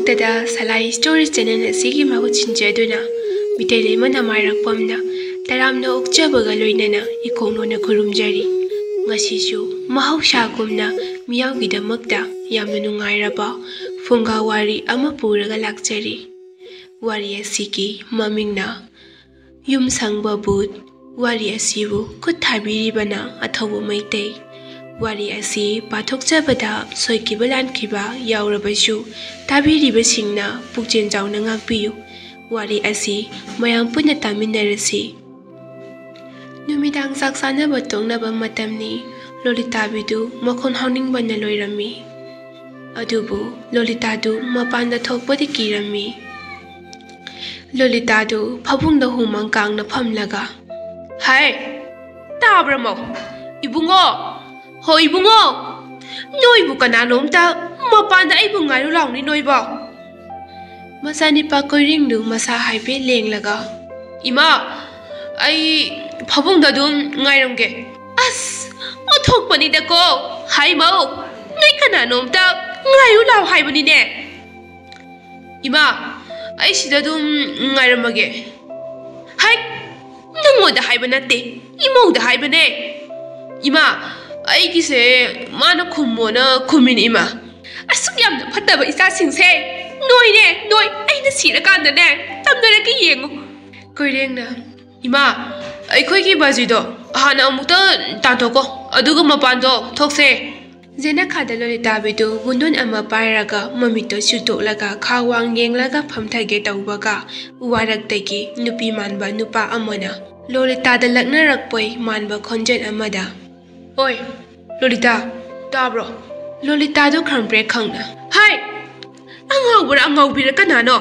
Tada Salai Stories Channel Sigi Mahuchin Jeduna, Meitei Leima Nameirakpam Taramna Okjabaga Loinana, Ikonona Kurumjari, Ngasishu, Mahaushagumna, Miyagidamakta, Yamanungairaba, funga wari Amapuraga Lakjari, Wari Asiki, Mamingna, Yum sangba Bhoot, Wari Asibu, Kutabiribana, Athouba Meitei. Wari asi pathokjabada soikibalan kiba yaurabashu tabiribasingna pukjen jauna ngakpiyu wari asi mayam punna taminarasi numidang saksana batongna matamni Lolita bidu makhon hauningbana loirami adubu Lolita du mapanda thokpadi kirami Lolita du phabungda humang kangna phamlaga hai tabramo ibungo Hoi bungo, noi bukan anom ta, mapanda ay bungayo lang ni noi ba? Masani pa ko ring du masahay pe leng laga. Ima, ay pabung dadum ngayram ke. As, othok pani da ko, hay mau, ngay kananom ta, ngayo lang hay bani ne. Ima, ay si dadum ngayram mage. Hay, nango da hay banate, imo da hay bane. Ima. I say, Mana Kumona Kumin Ima. I saw yam the Pataba is asking say, No, I see the gun the neck. I'm not a king. Koyena Ima, I could give Bazido, Hana Muta, Tantoko, Adugama Bando, Toxe. Zena Kadalita Bido, Wundun Ama Bairaga, Mamito Shuto Laga, Kawang Yang Laga Pamtage Daubaga, Warak Teki, Nupi Manba, Nupa Amona. Lolita the Narrator Manba Conjet Amada. Oi, Lolita, Dabro, Lolita do cranberry kangna. Hi, Angau be a canano.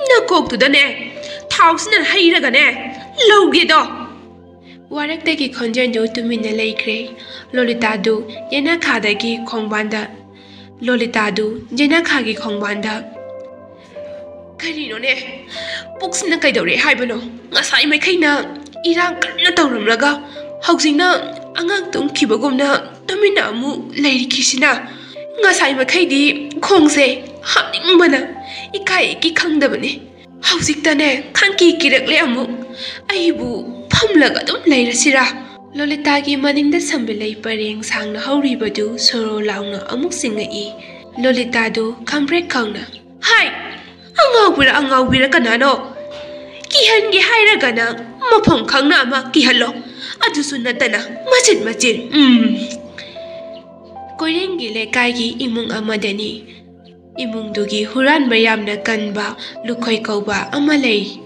No coke to the neck. Thousand and Hairagane. Logido. Warak take conjendo to mean a lake. Lolita do, Yenakadaki Kongbanda. Lolita do, Jenakagi Kongbanda. Carino ne. Books in the Kaidori Hibano. Nasai Makina, Iran Natorum Laga. Housina. Angang tung kibagumna tamina mu lady kishina ngasai makaidi khongse hamning mana ikai ki khangdabane hausiktane khanki kirakle amu aibu phamlaga dum leirasira Lolita gi maningda sambelai pareng sangna hauribadu soro launa amuk singai Lolita du kambrek khangna hai angau bira kanano kihan gi hairagana mafam khangna ma kihalo Adusunatana, Machin. Koyingi lekaigi imung amadani. Imung dugi huran bayam na kanba, lukoy kauba amalay.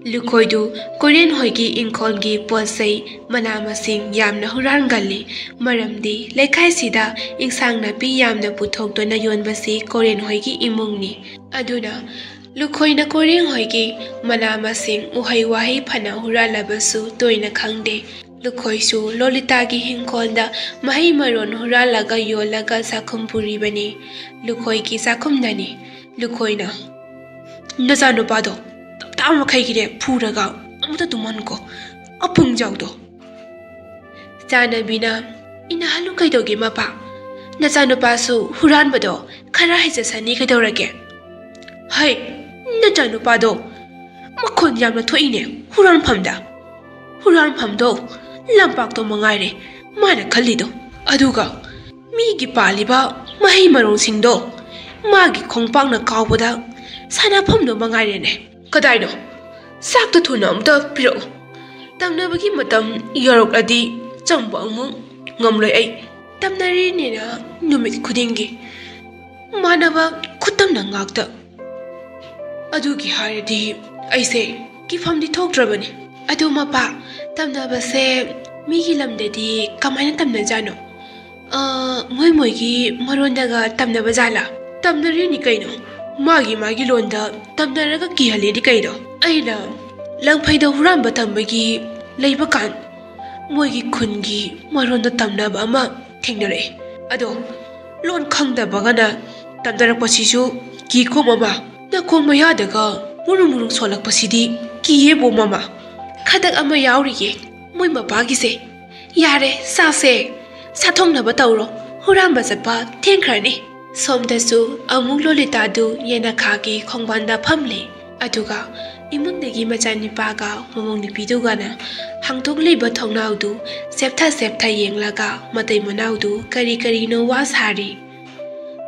Lukoy du, Korean hoigi inkongi posay, manamasing yam na huran gali. Maramdi, lekay sida, insang na piyam na putok do na yon basi Korean hoigi imung ni. Aduna, Lukoy na Korean hoigi manamasing uhay wahay panahura labasu toy na kangde. Lukoy su Lolita gi hingkolda mahay maron huralaga yolaga sakumpuri bani. Lukoy gi sakumnani. Lukoy na. Nazano bado. Tama kay gire puraga. Amuta tuman ko. Apung jaw do. Sana bina. Inahalong kay dogi mapa. Nazano pasu huran bado. Karahisa sani kay dorage. Hay. Najano pado. Makon yam na toine. Huran pamdo. Lampak to mangare. Mana kalido. Aduga. Migi paliba. Mahi marong singdo. Magi kongpang na kaubada. Sana pamdo mangare ne. Kadaido. Sakto tunam da piro. Tamna bagi matam yarok adi. Changba amung. Ngamloy ay. Tamnari nina numit kudingi. Mana ba kutam na ngakta. Adugi haradi aise kifamdi thokdrabani adu mapa tamna base migi lamdedi kamaina tamna jano moi gi marondaga tamna bazala tamna rini kaino magi londa tamna raga ki haledi kaino aina langphaida huramba tambagi leiba kan moi gi khungi maronda tamna ba ma thengnare ado lon khangda bagana tamdara pasisu ki ko mama Nakong mayadaga, murung solak pasidi, kiye bo mama. Kadak ama yauriye, moy mapagise. Yare, sase, satong na batauro, huram basapa, tenkrani. Somdasu amuk Lolitadu Yenakaki Kongbanda Pamli Aduga Imundegi Majanipaga Momong Nipidugana Hangtok Liba Tongnaudu Septa Yenglaga Meitei Manaudu Kari Karino Was Hari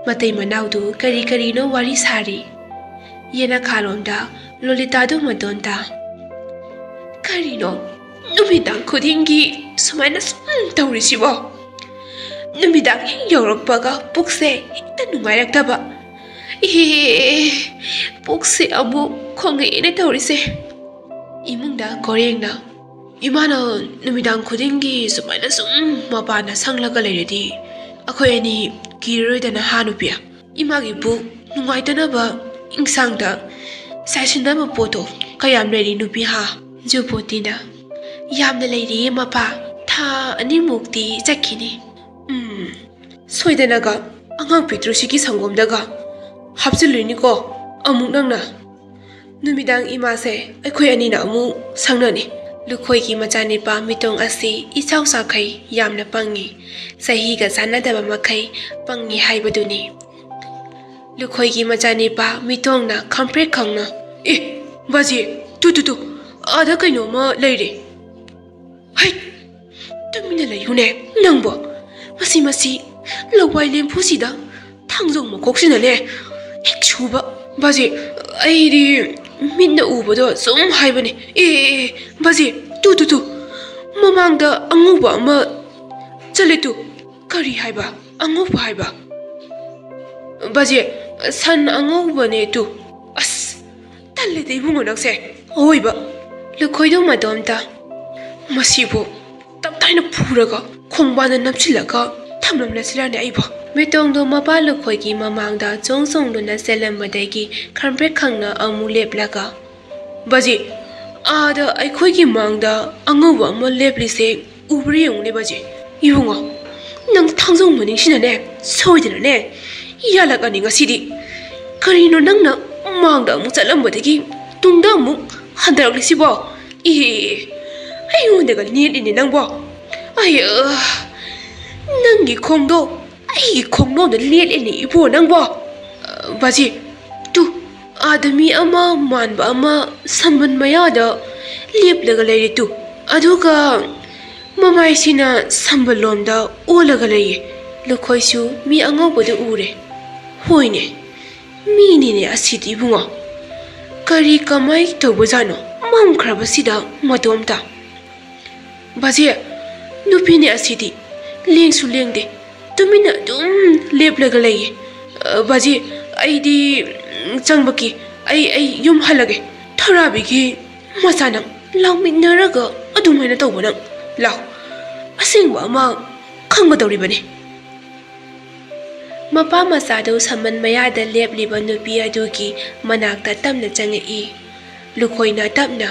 Meitei Manaudu Kari Karino Wari Sari Yenakaronda Lolitadu Madonda Karino Numidang Kudingi Sumaina Taurisibo Numidang Yorakpaga Pukse Nameirakpam Pukse Abu Konga in a Taurise Imunda Koreana Imana Numidang Kudingi Sumainasum Mapana Sanglaga Lady Akoyani Kiro than a Hanupia Imagi book Numaitanaba Ingsangda Sashinama Poto Kayam ready Nupiha Jupotina Yam the lady Mapa Ta Animukti Zakini Swedanaga Angang Petrusiki Sangomdaga Hapsuluniko Amunangna Numidang Imase Akoyanina Amu Sangnani Lukoiki Majanipa Mitong Asi Isau Sakai Yamna Pangi Sahiga Sanadaba Makai Pangi Haibaduni Lukoiki Majanipa Mitongna Kampre Kangna Bazi Tu Ada Kainoma Lady Hai Tamina Layune Nangbo Masi Lawai Lemposida Tangzong Mokoksinane Hexuba Bazi Aidi Minna Ubodo Sum Haibani Bazi Tu Mamangda Anguba Ma Chaletu Kari Haiba Anguba Haiba Bazi San Angubane tu As Talete Bungonakse Oiba Lukoido Madonta Masibo Taptaina Puraga Kongbana Napchilaga Tamlam Nasilani Aiba Metongdo Mapalo Koiki Mamangda Jongsong Luna Selam Madegi Kampre Kangna Amule Blaga Bazi Ada Aikoiki Mangda Anguba Moleplise Ubriung Nebaji Yunga Nang Tangzong Muning Shinane Soidane Yalaganing a city Karino Nangna Mangda Musalam Badegi Tungdamu Handarlisibo I wonder need in Nangbo Nangi Kongdo I Kongno the lead in the Ipo Nangbo Bazi Tu Adami Ama Manba Ama Samban Mayada Lip Lagalay tu Aduga Mamai Sina Sambalonda Olagalay Lukoisu Mi Angobo Ure Hoine Minine a city bunga Kari Kamai Tobozano Mam Crabasida Madomta Bazia Nupine a city Ling Sulengde Tumina Lip Lagalay Bazi Aidi Zangbaki I Yum Halage Tarabiki Masanam Lau Minaraga Adumina Tobonam Lau A sangba ma Kangatoribani Mapa Masado Saman Mayada Lep Libanupi Aduki Manakta Tamna Jangai Lukoina Tamna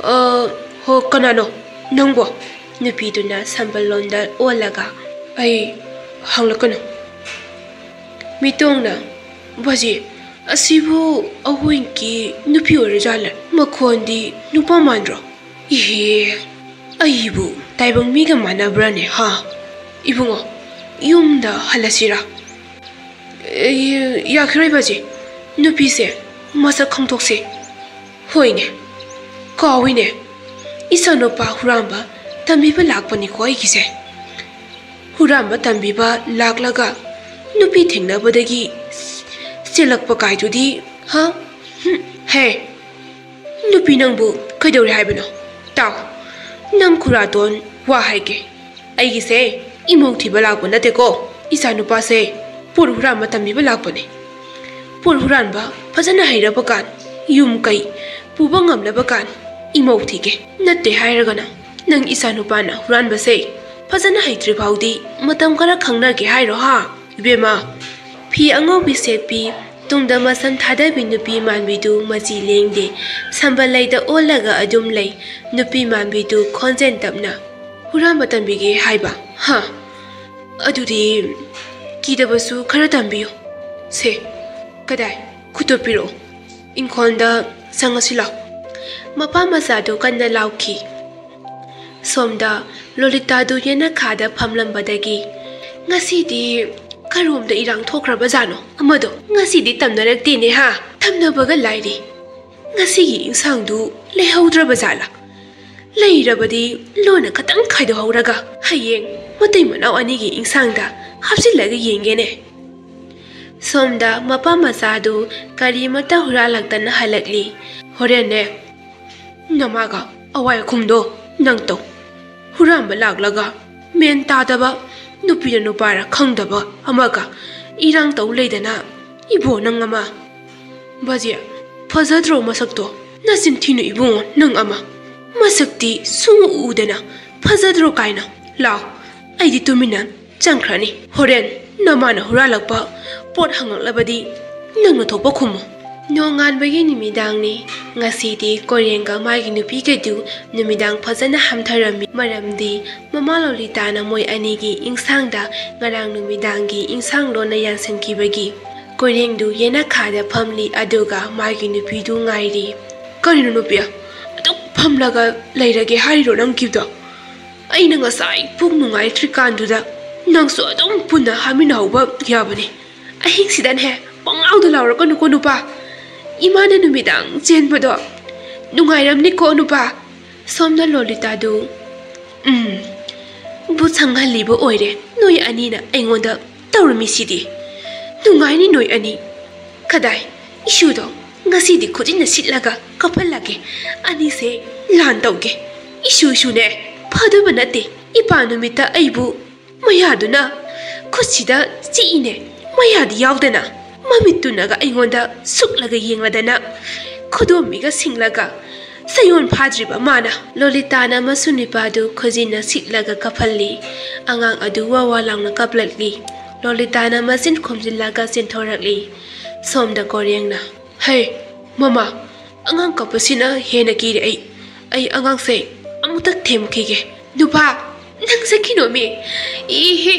Ho Kanano Nangbo Nupiduna Sambalonda Olaga Ai Hanglakano Mitongna Bazi Asibu Awinki Nupi Orijala Makondi Nupamandro Aibu Taibang Miga Manabrane ha Ibungo Yumda Halasira Yakrai Bazi Nupise Masa Kangtokse Hoine Kawine Isanopa Huramba Tambiba Lakpani Koikise Huramba Tambiba Laklaga Nupi Tingna Badagi Silakpa Kaitudi Ha Hey Nupi Nangbu Kaidori Haibano Tau Nang Kuraton Wahaike Aigise Imokti Balakwana Teko Isanupa se Purhuramba Tambiba Lakpani Purhuranba Fazana Hairabakan Yum Kai Pubangam Labakan Imokti Nate Hairagana Nang Isanupana Huranba se Fazana Haitripaudi Matam Kara Kangnaki Hairo ha Bema Pi Ango Bisepi Tungdama Santada Binupi Manbidu Mazi Lengde Sambalay da Olaga Adum Lay Nupi Manbidu Konsentamna Huramba Tambige Haiba Ha Adudi Kidabasu Karatambiyo Se Kadai Kutopiro Inkonda Sangasila Mapa Masado Kanda Lauki Somda Lolitadu Yenakada Pamlambadagi Ngasidi ꯀꯔꯣꯝꯗ ꯏꯔꯥꯡ ꯊꯣꯛꯈ꯭ꯔꯕꯖꯥꯠꯅꯣ ꯑꯃꯗꯣ ꯉꯁꯤꯗꯤ ꯇꯝꯅꯔꯛꯇꯦꯅꯦ ꯍꯥ ꯊꯝꯅꯕꯒ ꯂꯥꯏꯔꯤ ꯉꯁꯤꯒꯤ ꯏꯟꯁꯥꯡꯗꯨ ꯂꯩꯍꯧꯗ꯭ꯔꯕꯖꯥꯠꯂꯥ ꯂꯩꯔꯕꯗꯤ ꯂꯣꯟꯅ ꯈꯇꯪ ꯈꯥꯏꯗꯣꯛꯍꯧꯔꯒ ꯍꯌꯦꯡ ꯃꯇꯩ ꯃꯅꯥꯎ ꯑꯅꯤꯒꯤ ꯏꯟꯁꯥꯡꯗ ꯍꯥꯞꯆꯤꯜꯂꯒ ꯌꯦꯡꯒꯦꯅꯦ ꯁꯣꯝꯗ ꯃꯄꯥ ꯃꯆꯥꯗꯨ ꯀꯔꯤꯃꯠꯇ ꯍꯨꯔꯥꯜꯂꯛꯇꯅ ꯍꯜꯂꯛꯂꯤ ꯍꯣꯔꯦꯟꯅꯦ ꯅꯃꯥꯒ ꯑꯋꯥꯏ ꯑꯈꯨꯝꯗꯣ ꯅꯪ ꯇꯧ ꯍꯨꯔꯥꯟꯕ ꯂꯥꯛꯂꯒ ꯃꯦꯟ ꯇꯥꯗꯕ ꯅꯨꯄꯤꯔ ꯅꯨꯄꯥꯔ ꯈꯪꯗꯕ ꯑꯃꯒ ꯏꯔꯥꯡ ꯇꯧ ꯂꯩꯗꯅ 이보 ꯅꯪ ꯑꯃ 바지야 फजद्रो मसक्तो नसिन थिनु इबुंगो नंग अमा मसक्ति सुंग उदना फजद्रो कायना लाओ आइदि तुमिना चंख्रानी होरेन नमाना हुरालकपा पोट हंगलबदी नंग थोपा खुमो नोंगानबगी निमिदांगनी ngasidi korenga magi nupi kedu nimidang phajana hamtharami maramdi mama lolita na moi anigi ingsangda ngarang numidangi ingsang lona yansankibagi korengdu yena khada phamli aduga magi nupi du ngairi karinu nupia adu phamlaga leirage hariro nang kibdo aina ngasai pung nungai trikanduda nangso adum punna haminauba yabani ahing sidan he pangauda lauraka nuko nupa imana numidang chenbado nungairamni ko nupa somna lolita du bu sanghalibo oire noi anina aingonda tawrami sidi nungaini noi ani kadai isudo ngasidi khujina sitlaga kapallage ani se lan tawge isu ne phadu banate ipa numita aibu mayaduna khusida chiine mayadi yawdana mamitunaga aingonda suklaga yengladana khodomiga singlaga sayon phadriba mana lolitana masunipadu khojina sitlaga kapalli angang adu wawa langna kaplatli lolitana masin khomjillaga sinthorakli somda korengna hey mama angang kapasina hena kiri ai angang se amutak themkhige dupa nang sakinomi ihi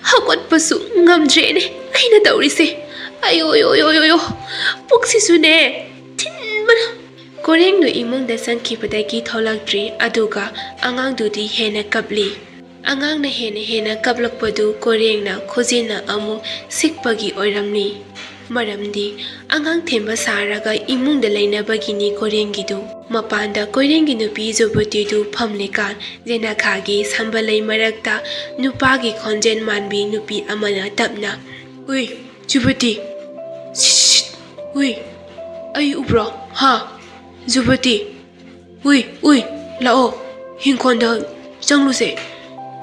hakot pasu ngamdrene aina tawrise ayo puksisune thinmana korengno imungda sankibadagi tholakdri aduga angangdudi hena kapli angangna hena kaplakpadu korengna khojina amu sikpagi oiramni maramdi angang themba saraga imungda leinabagini korengidu mapanda korengi nupi jobutidu phamlekan jena khagi sambalai marakta nupagi khonjen manbi nupi amana tapna ui jubuti ui ai ubro ha jubuti ui lao hingkonda changluse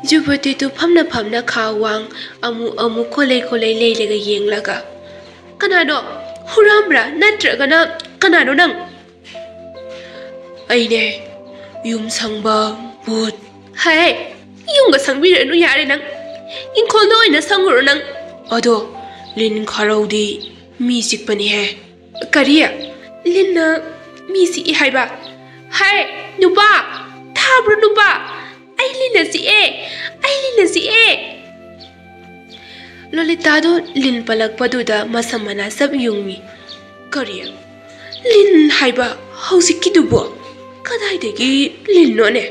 jubuti tu phamna khawang amu kolei leilega yenglaga kanano hurambra natragana kanano nang aine yum sangba Bhoot hai yumga sangbiranu yare nang inkolno ina sanguro nang ado lin kharaudi mi sikpani he kariya linna mi si haiba hai nuba thabru nuba ai linna si e lolita do lin palak paduda masamana sab yungmi kariya lin haiba hausikki dubo kadai degi lin none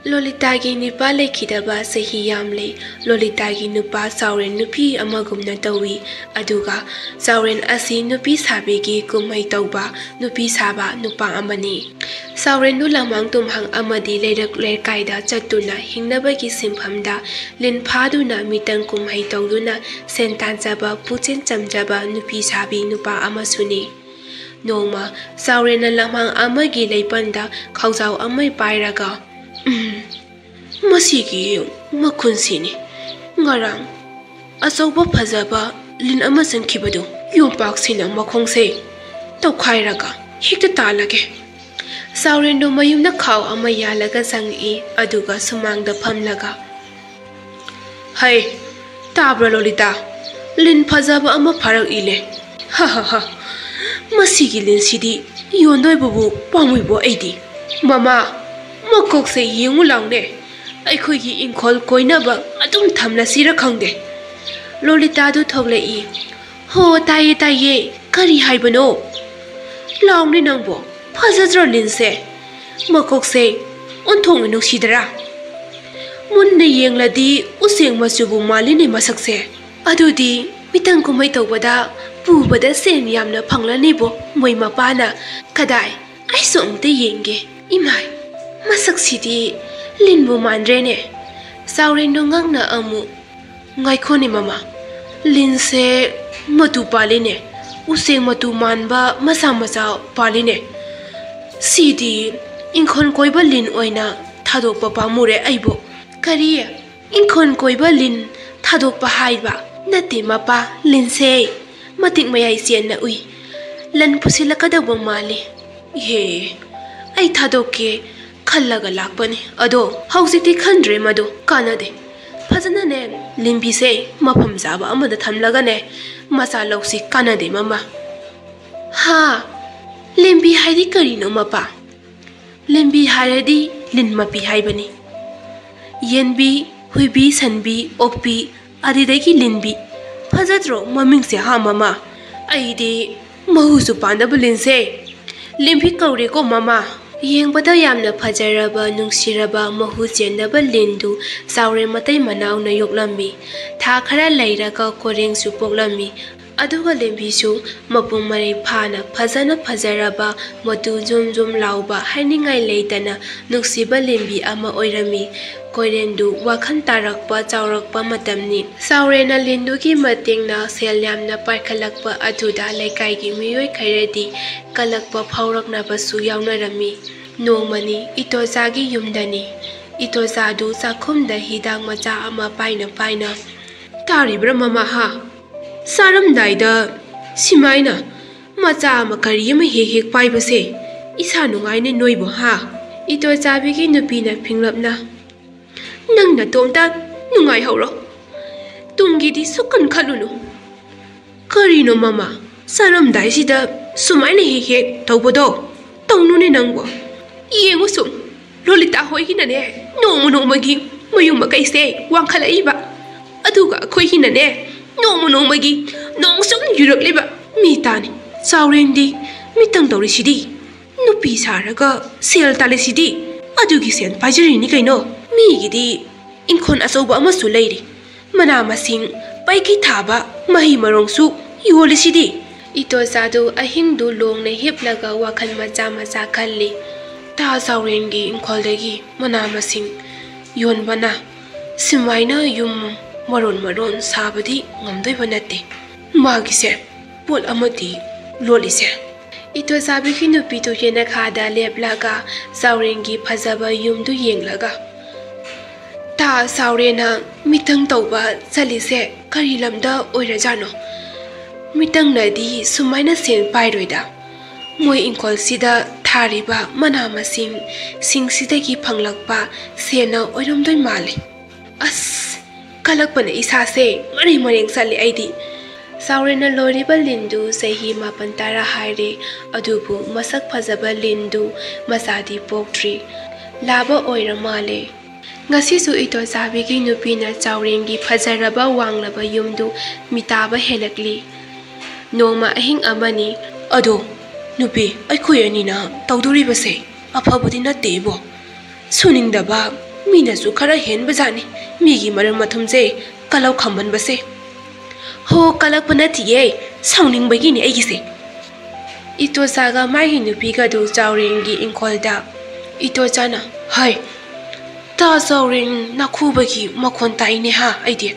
lolita gi nipa lekhidaba sahi yamle lolita gi nupa sauren nupi amagumna tawi aduga sauren asi nupi sabe gi kumai tawba nupi saba nupa amani sauren nu lamang tumhang amadi leirak kaida chatuna hingnaba gi simhamda lin phaduna mitang kumai tawduna sentan jaba puchen chamjaba nupi sabi nupa amasuni noma sauren lamang amagi leipanda khawjau amai pairaga masigi makunsini ngarang asoba phajaba lin ama sankhibadu yompak sina makhongse tawkhairaga hikta talage saurendo mayumna khaw ama yalaga sangi aduga sumangda phamlaga hai tabra lolita lin phajaba ama pharak ile ha masigi lin sidi yondoi bubu pamuibo aidi mama makok se yengu langne aikhoi gi inkhol koinaba adum thamla sira khangde lolita du thogle I ho taye kari haibano langne nangbo phajadro linse makok se onthong nu sidara munne yengladi useng masubu maline masakse ꯑꯗꯨꯗꯤ ꯃꯤꯇꯪ ꯀꯨꯝꯍꯩ ꯇꯧꯕꯗ ꯄꯨꯕꯗ ꯁꯦꯟ ꯌꯥꯝꯅ ꯐꯪꯂꯅꯤꯕꯣ ꯃꯣꯏ ꯃꯄꯥꯅ ꯀꯗꯥꯏ ꯑꯩꯁꯨ ꯑꯃꯨꯛꯇ ꯌꯦꯡꯒꯦ ꯏꯃꯥꯏ ꯃꯁꯛꯁꯤꯗꯤ ꯂꯤꯟꯕꯨ ꯃꯥꯟꯗ꯭ꯔꯦꯅꯦ ꯆꯥꯎꯔꯦꯟꯗꯣ ꯉꯛꯅ ꯑꯃꯨꯛ ꯉꯥꯏꯈꯣꯅꯦ ꯃꯃꯥ ꯂꯤꯟꯁꯦ ꯃꯇꯨ ꯄꯥꯜꯂꯤꯅꯦ ꯎꯆꯦꯛ ꯃꯇꯨ ꯃꯥꯟꯕ ꯃꯆꯥ ꯃꯆꯥ ꯄꯥꯜꯂꯤꯅꯦ ꯁꯤꯗꯤ ꯏꯪꯈꯣꯜ ꯀꯣꯏꯕ ꯂꯤꯟ ꯑꯣꯏꯅ ꯊꯥꯗꯣꯛꯄ ꯄꯥꯝꯃꯨꯔꯦ ꯑꯩꯕꯨ ꯀꯔꯤ ꯏꯪꯈꯣꯜ ꯀꯣꯏꯕ ꯂꯤꯟ ꯊꯥꯗꯣꯛꯄ ꯍꯥꯏꯕ ꯅꯠꯇꯦ ꯃꯄꯥ ꯂꯤꯟꯁꯦ ꯃꯇꯤꯛ ꯃꯌꯥꯏ ꯆꯦꯟꯅ ꯎꯏ ꯂꯟ ꯄꯨꯁꯤꯜꯂꯛꯀꯗꯧꯕ ꯃꯥꯜꯂꯤ ꯏꯍꯦ ꯑꯩ ꯊꯥꯗꯣꯛꯀꯦ ꯈꯜꯂꯒ ꯂꯥꯛꯄꯅꯤ ꯑꯗꯣ ꯍꯧꯖꯤꯛꯇꯤ ꯈꯟꯗ꯭ꯔꯦ ꯃꯗꯨ ꯀꯥꯟꯅꯗꯦ ꯐꯖꯅꯅꯦ ꯂꯤꯟꯕꯤꯁꯦ ꯃꯐꯝ ꯆꯥꯕ ꯑꯃꯗ ꯊꯝꯂꯒꯅꯦ ꯃꯆꯥ ꯂꯧꯁꯤ ꯀꯥꯟꯅꯗꯦ ꯃꯃꯥ ꯍꯥ ꯂꯤꯟꯕꯤ ꯍꯥꯏꯗꯤ ꯀꯔꯤꯅꯣ ꯃꯄꯥ ꯂꯤꯟꯕꯤ ꯍꯥꯏꯔꯗꯤ ꯂꯤꯟ ꯃꯄꯤ ꯍꯥꯏꯕꯅꯤ ꯌꯦꯟꯕꯤ ꯍꯨꯏꯕꯤ ꯁꯟꯕꯤ ꯑꯣꯛꯄꯤ ꯑꯗꯨꯗꯒꯤ ꯂꯤꯟꯕꯤ ꯐꯖꯗ꯭ꯔꯣ ꯃꯃꯤꯡꯁꯦ ꯍꯥ ꯃꯃꯥ ꯑꯩꯗꯤ ꯃꯍꯨꯁꯨ ꯄꯥꯟꯗꯕ ꯂꯤꯟꯁꯦ ꯂꯤꯟꯕꯤ ꯀꯧꯔꯦꯀꯣ ꯃꯃꯥ ꯌꯦꯡꯕꯗ ꯌꯥꯝꯅ ꯐꯖꯔꯕ ꯅꯨꯡꯁꯤꯔꯕ ꯃꯍꯨ ꯆꯦꯟꯗꯕ ꯂꯤꯟꯗꯨ ꯆꯥꯎꯔꯦꯟ ꯃꯇꯩ ꯃꯅꯥꯎꯅ ꯌꯣꯛꯂꯝꯃꯤ ꯊꯥ ꯈꯔ ꯂꯩꯔꯒ ꯀꯣꯔꯦꯡꯁꯨ ꯄꯣꯛꯂꯝꯃꯤ ꯑꯗꯨꯒ ꯂꯤꯟꯕꯤꯁꯨ ꯃꯄꯨꯡ ꯃꯔꯩ ꯐꯥꯅ ꯐꯖꯅ ꯐꯖꯔꯕ ꯃꯇꯨ ꯖꯨꯝ ꯖꯨꯝ ꯂꯥꯎꯕ ꯍꯥꯏꯅꯤꯡꯉꯥꯏ ꯂꯩꯇꯅ ꯅꯨꯡꯁꯤꯕ ꯂꯤꯟꯕꯤ ꯑꯃ ꯑꯣꯏꯔꯝꯃꯤ ꯀꯣꯏꯔꯦꯟꯗꯨ ꯋꯥꯈꯜ ꯇꯥꯔꯛꯄ ꯆꯥꯎꯔꯛꯄ ꯃꯇꯝꯅꯤ ꯆꯥꯎꯔꯦꯟꯅ ꯂꯤꯟꯗꯨꯒꯤ ꯃꯇꯦꯡꯅ ꯁꯦꯜ ꯌꯥꯝꯅ ꯄꯥꯏꯈꯠꯂꯛꯄ ꯑꯗꯨꯗ ꯂꯩꯀꯥꯏꯒꯤ ꯃꯤꯑꯣꯏ ꯈꯔꯗꯤ ꯀꯜꯂꯛꯄ ꯐꯥꯎꯔꯛꯅꯕꯁꯨ ꯌꯥꯎꯅꯔꯝꯃꯤ ꯅꯣꯡꯃꯅꯤ ꯏꯇꯣꯆꯥꯒꯤ ꯌꯨꯝꯗꯅꯤ ꯏꯇꯣꯆꯥꯗꯨ ꯆꯥꯛꯈꯨꯝꯗ ꯍꯤꯗꯥꯛ ꯃꯆꯥ ꯑꯃ ꯄꯥꯏꯅ ꯄꯥꯏꯅ ꯇꯥꯔꯤꯕ꯭ꯔꯥ ꯃꯃꯥ ꯍꯥ ꯆꯥꯔꯝꯗꯥꯏꯗ ꯁꯤꯃꯥꯏꯅ ꯃꯆꯥ ꯑꯃ ꯀꯔꯤ ꯑꯃ ꯍꯦꯛ ꯍꯦꯛ ꯄꯥꯏꯕꯁꯦ ꯏꯁꯥ ꯅꯨꯡꯉꯥꯏꯅꯦ ꯅꯣꯏꯕꯨ ꯍꯥ ꯏꯇꯣꯆꯥꯕꯤꯒꯤ ꯅꯨꯄꯤꯅ ꯐꯤꯡꯂꯞꯅ ꯅꯪ ꯅꯇꯣꯝꯇ ꯅꯨꯡꯉꯥꯏꯍꯧꯔꯣ ꯇꯨꯡꯒꯤꯗꯤ ꯁꯨꯛꯈꯟ ꯈꯜꯂꯨꯅꯨ ꯀꯔꯤꯅꯣ ꯃꯃꯥ ꯆꯥꯔꯝꯗꯥꯏꯁꯤꯗ ꯁꯨꯃꯥꯏꯅ ꯍꯦꯛ ꯍꯦꯛ ꯇꯧꯕꯗꯣ ꯇꯧꯅꯨꯅꯦ ꯅꯪꯕꯨ ꯌꯦꯡꯉꯨ ꯁꯨꯝ ꯂꯣꯂꯤꯇꯥ ꯍꯣꯏꯒꯤꯅꯅꯦ ꯅꯣꯡꯃ ꯅꯣꯡꯃꯒꯤ ꯃꯌꯨꯝ ꯃꯀꯩꯁꯦ ꯋꯥꯡꯈꯠꯂꯛꯏꯕ ꯑꯗꯨꯒ ꯑꯩꯈꯣꯏꯒꯤꯅꯅꯦ ꯅꯣꯡꯃ ꯅꯣꯡꯃꯒꯤ ꯅꯣꯡ ꯁꯨꯝ ꯌꯨꯔꯛꯂꯤꯕ ꯃꯤ ꯇꯥꯅꯤ ꯆꯥꯎꯔꯦꯟꯗꯤ ꯃꯤꯇꯪ ꯇꯧꯔꯤꯁꯤꯗꯤ ꯅꯨꯄꯤ ꯁꯥꯔꯒ ꯁꯦꯜ ꯇꯥꯜꯂꯤꯁꯤꯗꯤ ꯑꯗꯨꯒꯤ ꯁꯦꯟ ꯄꯥꯏꯖꯔꯤꯅꯤ ꯀꯩꯅꯣ ꯃꯤꯒꯤꯗꯤ ꯏꯪꯈꯣꯜ ꯑꯆꯧꯕ ꯑꯃꯁꯨ ꯂꯩꯔꯤ ꯃꯅꯥ ꯃꯁꯤꯡ ꯄꯩꯈꯩ ꯊꯥꯕ ꯃꯍꯩ ꯃꯔꯣꯡꯁꯨ ꯌꯣꯜꯂꯤꯁꯤꯗꯤ ꯏꯇꯣꯆꯥꯗꯨ ꯑꯍꯤꯡꯗꯨ ꯂꯣꯡꯅ ꯍꯤꯞꯂꯒ ꯋꯥꯈꯜ ꯃꯆꯥ ꯃꯆꯥ ꯈꯜꯂꯤ ꯇꯥ ꯆꯥꯎꯔꯦꯟꯒꯤ ꯏꯪꯈꯣꯜꯗꯒꯤ ꯃꯅꯥ ꯃꯁꯤꯡ ꯌꯣꯟꯕꯅ ꯁꯨꯃꯥꯏꯅ ꯌꯨꯝ ꯃꯔꯣꯟ ꯁꯥꯕꯗꯤ ꯉꯝꯗꯣꯏꯕ ꯅꯠꯇꯦ ꯃꯥꯒꯤꯁꯦ ꯄꯣꯠ ꯑꯃꯗꯤ ꯂꯣꯠꯂꯤꯁꯦ ꯏꯇꯣꯆꯥꯕꯤꯒꯤ ꯅꯨꯄꯤꯗꯨ ꯌꯦꯅꯈꯥꯗ ꯂꯦꯞꯂꯒ ꯆꯥꯎꯔꯦꯟꯒꯤ ꯐꯖꯕ ꯌꯨꯝꯗꯨ ꯌꯦꯡꯂꯒ ꯇꯥ ꯆꯥꯎꯔꯦꯟꯅ ꯃꯤꯇꯪ ꯇꯧꯕ ꯆꯠꯂꯤꯁꯦ ꯀꯔꯤ ꯂꯝꯗ ꯑꯣꯏꯔꯖꯥꯠꯅꯣ ꯃꯤꯇꯪꯅꯗꯤ ꯁꯨꯃꯥꯏꯅ ꯁꯦꯟ ꯄꯥꯏꯔꯣꯏꯗ ꯃꯣꯏ ꯏꯪꯈꯣꯜꯁꯤꯗ ꯊꯥꯔꯤꯕ ꯃꯅꯥ ꯃꯁꯤꯡ ꯁꯤꯡꯁꯤꯗꯒꯤ ꯐꯪꯂꯛꯄ ꯁꯦꯟꯅ ꯑꯣꯏꯔꯝꯗꯣꯏ ꯃꯥꯜꯂꯤ ꯑꯁ ꯀꯜꯂꯛꯄꯅ ꯏꯁꯥꯁꯦ ꯃꯔꯦꯡ ꯃꯔꯦꯡ ꯆꯠꯂꯦ ꯑꯩꯗꯤ ꯆꯥꯎꯔꯦꯟꯅ ꯂꯣꯏꯔꯤꯕ ꯂꯤꯟꯗꯨ ꯆꯍꯤ 9-10 ꯍꯥꯏꯔꯦ ꯑꯗꯨꯕꯨ ꯃꯁꯛ ꯐꯖꯕ ꯂꯤꯟꯗꯨ ꯃꯆꯥꯗꯤ ꯄꯣꯛꯇ꯭ꯔꯤ ꯂꯥꯕ ꯑꯣꯏꯔ ꯃꯥꯜꯂꯦ ꯉꯁꯤꯁꯨ ꯏꯇꯣꯆꯥꯕꯤꯒꯤ ꯅꯨꯄꯤꯅ ꯆꯥꯎꯔꯦꯟꯒꯤ ꯐꯖꯔꯕ ꯋꯥꯡꯂꯕ ꯌꯨꯝꯗꯨ ꯃꯤꯇꯥꯕ ꯍꯦꯜꯂꯛꯂꯤ ꯅꯣꯡꯃ ꯑꯍꯤꯡ ꯑꯃꯅꯤ ꯑꯗꯣ ꯅꯨꯄꯤ ꯑꯩꯈꯣꯏ ꯑꯅꯤꯅ ꯇꯧꯗꯣꯔꯤꯕꯁꯦ ꯑꯐꯕꯗꯤ ꯅꯠꯇꯦꯕꯣ ꯁꯨꯅꯤꯡꯗꯕ ꯃꯤꯅꯁꯨ ꯈꯔ ꯍꯦꯟꯕꯖꯥꯠꯅꯤ ꯃꯤꯒꯤ ꯃꯔꯝ ꯃꯊꯨꯝꯁꯦ ꯀꯂꯧ ꯈꯝꯕꯟꯕꯁꯦ ꯍꯣ ꯀꯂꯛꯄ ꯅꯠꯇꯤꯌꯦ ꯁꯥꯎꯅꯤꯡꯕꯒꯤꯅꯤ ꯑꯩꯒꯤꯁꯦ ꯏꯇꯣꯆꯥꯒ ꯃꯥꯒꯤ ꯅꯨꯄꯤꯒꯗꯨ ꯆꯥꯎꯔꯦꯟꯒꯤ ꯏꯪꯈꯣꯜꯗ ꯏꯇꯣꯆꯥꯅ ꯍꯥꯏ ꯇꯥ ꯆꯥꯎꯔꯦꯟ ꯅꯥꯈꯨꯕꯒꯤ ꯃꯈꯣꯟ ꯇꯥꯏꯅꯦ ꯍꯥ ꯑꯩꯗꯤ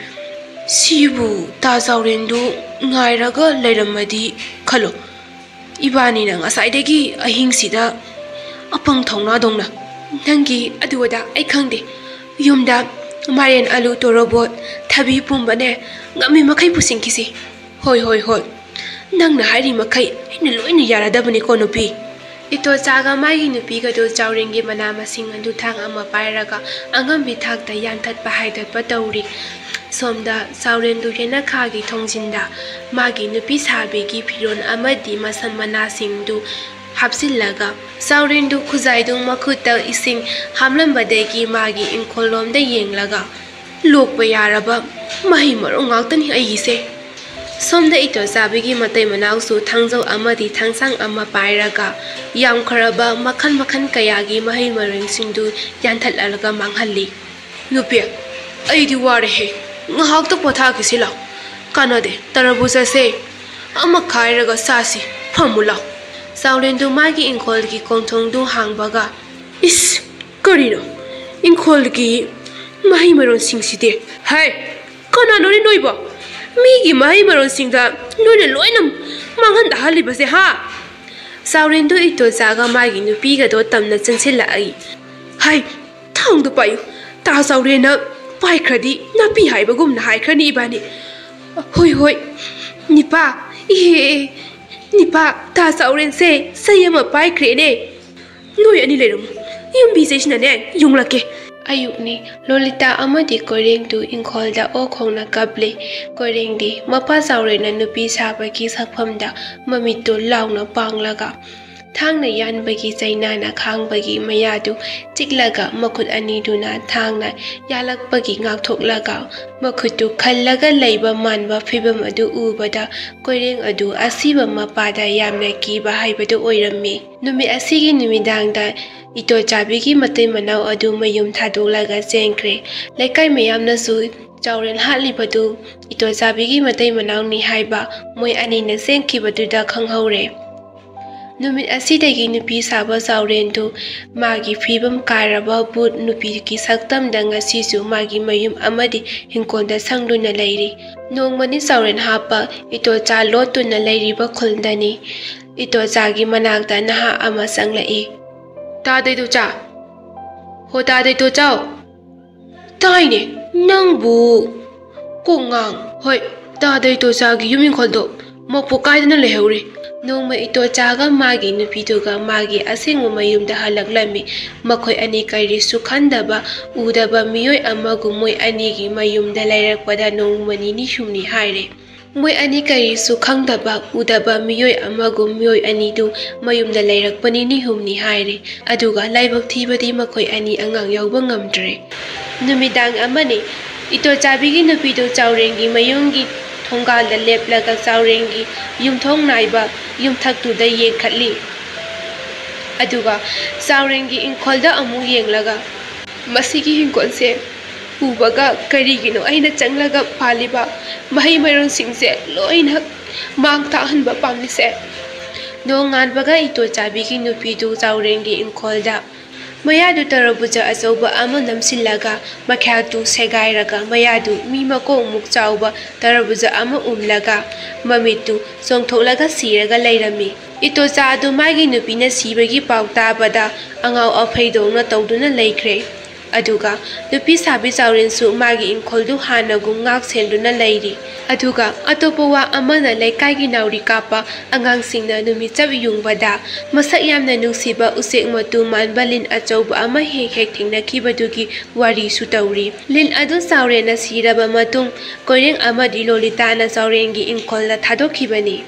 ꯁꯤꯕꯨ ꯇꯥ ꯆꯥꯎꯔꯦꯟꯗꯨ ꯉꯥꯏꯔꯒ ꯂꯩꯔꯝꯃꯗꯤ ꯈꯜꯂꯣ ꯏꯕꯥꯅꯤꯅ ꯉꯁꯥꯏꯗꯒꯤ ꯑꯍꯤꯡꯁꯤꯗ ꯑꯄꯪ ꯊꯧꯅꯥꯗꯧꯅ ꯅꯪꯒꯤ ꯑꯗꯨ ꯑꯗꯥ ꯑꯩ ꯈꯪꯗꯦ ꯌꯨꯝꯗ ꯃꯥꯏꯔꯦꯟ ꯑꯂꯨ ꯇꯣꯔꯣꯕꯣꯠ ꯊꯕꯤ ꯄꯨꯝꯕꯅꯦ ꯉꯝꯃꯤ ꯃꯈꯩ ꯄꯨꯁꯤꯟꯈꯤꯁꯤ ꯍꯣꯏ ꯅꯪꯅ ꯍꯥꯏꯔꯤ ꯃꯈꯩ ꯑꯩꯅ ꯂꯣꯏꯅ ꯌꯥꯔꯗꯕꯅꯤꯀꯣ ꯅꯨꯄꯤ ꯏꯇꯣꯆꯥꯒ ꯃꯥꯒꯤ ꯅꯨꯄꯤꯒꯗꯨ ꯆꯥꯎꯔꯦꯟꯒꯤ ꯃꯅꯥ ꯃꯁꯤꯡ ꯑꯗꯨ ꯊꯥꯡ ꯑꯃ ꯄꯥꯏꯔꯒ ꯑꯉꯝꯕꯤ ꯊꯥꯛꯇ ꯌꯥꯟꯊꯠꯄ ꯍꯥꯏꯗꯠꯄ ꯇꯧꯔꯤ ꯁꯣꯝꯗ ꯆꯥꯎꯔꯦꯟꯗꯨ ꯌꯦꯅꯈꯥꯒꯤ ꯊꯣꯡꯖꯤꯟꯗ ꯃꯥꯒꯤ ꯅꯨꯄꯤ ꯁꯥꯕꯤꯒꯤ ꯐꯤꯔꯣꯜ ꯑꯃꯗꯤ ꯃꯁꯝ ꯃꯅꯥꯁꯤꯡꯗꯨ ꯍꯥꯞꯆꯤꯜꯂꯒ ꯆꯥꯎꯔꯦꯟꯗꯨ ꯈꯨꯖꯥꯏꯗꯨ ꯃꯈꯨꯠꯇ ꯏꯁꯤꯡ ꯍꯥꯝꯂꯝꯕꯗꯒꯤ ꯃꯥꯒꯤ ꯏꯪꯈꯣꯜꯂꯣꯝꯗ ꯌꯦꯡꯂꯒ ꯂꯣꯛꯄ ꯌꯥꯔꯕ ꯃꯍꯩ ꯃꯔꯣꯡ ꯉꯥꯛꯇꯅꯤ ꯑꯩꯒꯤꯁꯦ ꯁꯣꯝꯗ ꯏꯇꯣꯆꯥꯕꯤꯒꯤ ꯃꯇꯩ ꯃꯅꯥꯎꯁꯨ ꯊꯥꯡꯖꯧ ꯑꯃꯗꯤ ꯊꯥꯡꯁꯥꯡ ꯑꯃ ꯄꯥꯏꯔꯒ ꯌꯥꯝꯈ꯭ꯔꯕ ꯃꯈꯜ ꯀꯌꯥꯒꯤ ꯃꯍꯩ ꯃꯔꯣꯡꯁꯤꯡꯗꯨ ꯌꯥꯟꯊꯠꯂꯒ ꯃꯥꯡꯍꯜꯂꯤ ꯅꯨꯄꯤ ꯑꯩꯗꯤ ꯋꯥꯔꯦꯍꯦ ꯉꯥꯏꯍꯥꯛꯇ ꯄꯣꯊꯥꯈꯤꯁꯤ ꯂꯥꯎ Kanade, tarabuza se. Ama khairaga sasi. Famula. Saurendu magi inkolgi kontongdu hangbaga. Is, karino. Inkolgi mahi maron singside. Hai, kananori noiba. Migi mahi maron singda noine loinam mangan dahali base ha. Saurendu ito zaga magi nupiga do tamna chansila ai. Hai, thang du payu. Ta saurena pai kradi napi haibagum na hai krani ibani. Hoi hoi. Nipa. Ihe. Nipa ta sauren se sayama pai krene. Noi ani lerum. Yumbi se shinane yunglake. Ayukni Lolita amadi koreng tu inkolda o khongna kable koreng di mapa saurena nupi sabaki sakphamda mamito launa panglaga thangna yanbagi jainana khangbagi mayadu chiklaga makhut ani duna thangna yalakpagi ngakthoklaga makhutu khallaga leiba manba phibam adu ubada koreng adu asiba mapada yamna kiba haibadu oirammi numi asigi numidangda ito chabigi matay manaw adu mayum thadulaga jengkre laikai mayamna su chauren hali badu ito chabigi matay manaw ni haiba moy ani na jengki badu da khanghaure numit asidagi nupi saba chauren tu magi phibam karaba Bhoot nupi ki saktam da ngasisu magi mayum amadi hingkonda sangduna leiri nongmani chauren hapa ito cha lotuna leiri ba khuldani ito chagi manakta naha ama sanglai ta dei tu cha ho ta dei tu chao tai ne nang bu kongang hoi ta dei tu cha gi yumin kholdo mokpo kai na leheure nongma ito chaga magi nupiduga magi asingu mayumda halaklami makhoi ani kairi sukhandaba udaba miyoi amagu moi ani gi mayumda lairakpada nongmani ni shumni haire moi ani kairi sukhangdaba udaba miyoi amagu miyoi ani du mayumda lairakpani ni humni haire aduga laibak thibadi makhoi ani angang yauba ngamdre numidang amani ito chabigi nupidu chaurengi mayungi thongalda leplaga chaurengi yumthong naiba yumthaktuda yengkhatli aduga chaurengi inkholda amu yenglaga masigi hingkonse ubaga karigino aina changlaga phaliba mahi maron singse loina mang thahanba pamlise nonganbaga ito chabigi nupidu chaurengi inkholda mayadu tarabuja achauba ama namsilaga makhatu segairaga mayadu mimako muk chauba tarabuja ama umlaga mamitu songthoklaga siraga leirami ito cha adu magi nupina sibagi pauta bada angau aphaidongna tawduna leikre aduga nupi sabi chaurensu magi inkoldu hanagu ngak senduna leiri aduga atopowa amana leikaigi nauri kapa angang singna numi chab yungbada masak yamna nungsiba usek matu manbalin achauba ama hek thingna kibadugi wari su tauri lin adu chaurena siraba matung koreng amadi Lolita na chaurengi inkolda thadokibani